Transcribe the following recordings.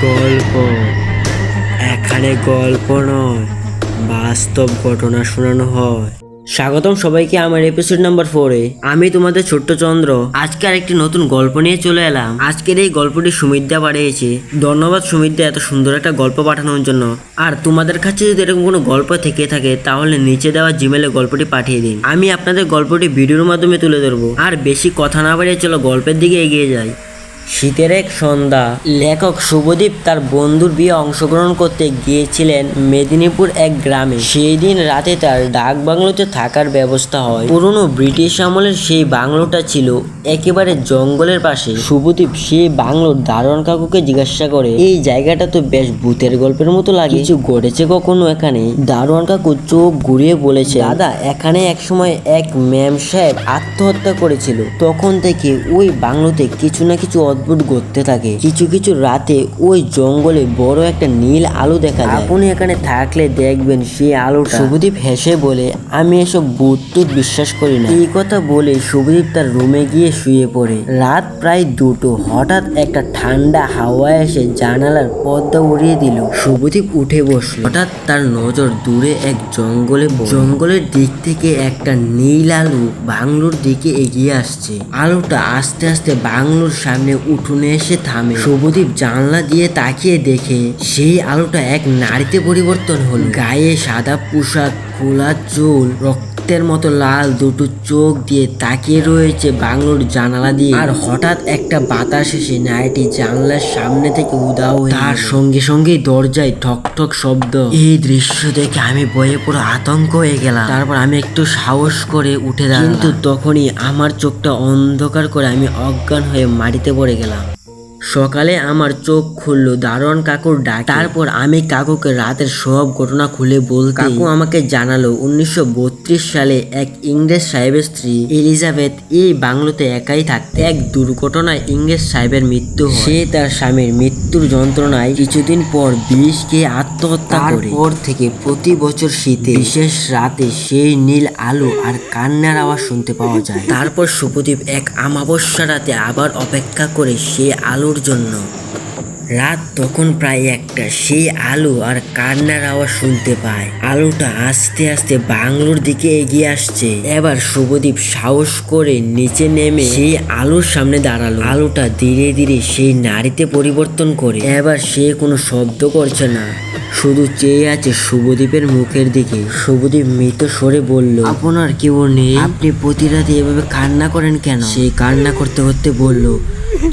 গল্প। এখানে গল্প নয়, বাস্তব ঘটনা শোনানো হয়। স্বাগতম সবাইকে আমার এপিসোড নাম্বার 4-এ। আমি তোমাদের ছোট্ট চন্দ্র। আজকে আরেকটি নতুন গল্প নিয়ে চলে এলাম। আজকের এই গল্পটি সুমিতদা পাঠিয়েছে। ধন্যবাদ সুমিতদা এত সুন্দর একটা গল্প পাঠানোর জন্য। আর তোমাদের কাছে যদি এরকম কোনো গল্প থেকে থাকে তাহলে নিচে দেওয়া জিমেলে গল্পটি পাঠিয়ে দিন। আমি আপনাদের গল্পটি ভিডিওর মাধ্যমে তুলে ধরবো। আর বেশি কথা না বাড়িয়ে চলো গল্পের দিকে এগিয়ে যাই। শীতের এক সন্ধ্যা, লেখক শুভদীপ তার বন্ধুর বিয়ে অংশগ্রহণ করতে গিয়েছিলেন মেদিনীপুর এক গ্রামে। সেই দিন রাতে তার ডাক বাংলোতে থাকার ব্যবস্থা হয়। পুরনো ব্রিটিশ আমলের সেই বাংলোটা ছিল একেবারে জঙ্গলের পাশে। শুভদীপ সেই বাংলোর দারোয়ান কাকুকে জিজ্ঞাসা করে, এই জায়গাটা তো বেশ ভূতের গল্পের মতো লাগে, কিছু ঘটেছে কখনো এখানে? দারোয়ান কাকু চোখ ঘুরিয়ে বলেছে, দাদা, এখানে একসময় এক ম্যাম সাহেব আত্মহত্যা করেছিল। তখন থেকে ওই বাংলোতে কিছু না কিছু অদ্ভুত ঘটতে থাকে। কিছু কিছু রাতে ওই জঙ্গলে বড় একটা নীল আলো দেখা যায়। আপনি এখানে থাকলে দেখবেন সেই আলোটা। শুভদীপ হেসে বলে, আমি এসব ভূত টুত বিশ্বাস করি না। এই কথা বলে শুভদীপ তার রুমে গিয়ে শুয়ে পড়ে। রাত প্রায় 2টো। হঠাৎ একটা ঠান্ডা হাওয়া এসে জানালার পর্দা উড়িয়ে দিল। শুভদীপ উঠে বসল। হঠাৎ তার নজর দূরে এক জঙ্গলের দিক থেকে একটা নীল আলো বাংলোর দিকে এগিয়ে আসছে। আলোটা আস্তে আস্তে বাংলোর সামনে উঠোনে এসে থামে। শুভদীপ জানলা দিয়ে তাকিয়ে দেখে সেই আলোটা এক নারীতে পরিবর্তন হলো। গায়ে সাদা পোশাক, খোলা চুল, রক্তের মতো লাল দুটো চোখ দিয়ে তাকিয়ে রয়েছে বাংলোর জানালা দিয়ে। আর হঠাৎ একটা বাতাস এসে নারীটি জানলার সামনে থেকে উধাও হয়ে তার সঙ্গে সঙ্গে দরজায় ঠক ঠক শব্দ। এই দৃশ্য দেখে আমি ভয়ে পুরো আতঙ্ক হয়ে গেলাম। তারপর আমি একটু সাহস করে উঠে দাঁড়ালাম, কিন্তু তখনই আমার চোখটা অন্ধকার করে আমি অজ্ঞান হয়ে মাটিতে পড়ে গেলাম। সকালে আমার চোখ খুললো দারোয়ান কাকুর ডাক। তারপর আমি কাকুকে রাতের সব ঘটনা খুলে বলতে কাকু আমাকে জানালো 1932 সালে এক ইংরেজ সাহেবের স্ত্রী এলিজাবেথ এই বাংলোতে একাই থাকতে। এক দুর্ঘটনায় ইংরেজ সাহেবের মৃত্যু হয়। সে তার স্বামীর মৃত্যুর যন্ত্রণায় কিছুদিন পর বিষ খেয়ে আত্মহত্যা করে। তারপর থেকে প্রতি বছর শীতে বিশেষ রাতে সেই নীল আলো আর কান্নার আওয়াজ শুনতে পাওয়া যায়। তারপর শুভদীপ এক অমাবস্যা রাতে আবার অপেক্ষা করে সে আলোর জন্য। রাত তখন প্রায় 1টা। সেই আলো আর কান্নার আওয়াজ শুনতে পায়। আলোটা আস্তে আস্তে বাংলোর দিকে এগিয়ে আসছে। এবার শুভদীপ সাহস করে নিচে নেমে সেই আলোর সামনে দাঁড়ালো। আলোটা ধীরে ধীরে সেই নারীতে পরিবর্তন করে। এবার সে কোনো শব্দ করছে না, শুধু চেয়ে আছে শুভদীপের মুখের দিকে। শুভদীপ মৃত স্বরে বলল, আপনার কেউ নেই? আপনি প্রতি রাতে এভাবে কান্না করেন কেন? সে কান্না করতে করতে বলল,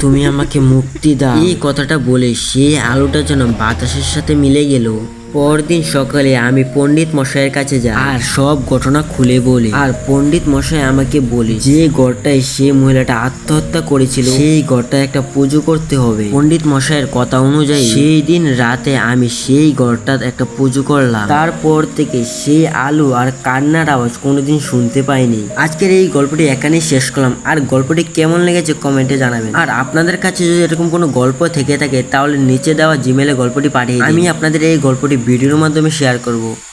তুমি আমাকে মুক্তি দাও। এই কথাটা বলে সে আলোটা যেন বাতাসের সাথে মিলে গেল। পরদিন সকালে আমি পণ্ডিত মশাইয়ের কাছে যাই আর সব ঘটনা খুলে বলি। আর পণ্ডিত মশাই আমাকে বলে, যে ঘরটায় সে মহিলাটা আত্মহত্যা করেছিল সেই ঘরটায় একটা পুজো করতে হবে। পণ্ডিত মশাইয়ের কথা অনুযায়ী সেই দিন রাতে আমি সেই ঘরটার একটা পুজো করলাম। তারপর থেকে সেই আলো আর কান্নার আওয়াজ কোনোদিন শুনতে পাইনি। আজকের এই গল্পটি এখানেই শেষ করলাম। আর গল্পটি কেমন লেগেছে কমেন্টে জানাবেন। আর আপনাদের কাছে যদি এরকম কোনো গল্প থেকে থাকে তাহলে নিচে দেওয়া জিমেলে গল্পটি পাঠিয়ে দিন। আমি আপনাদের এই গল্পটি ভিডিওর মাধ্যমে শেয়ার করব।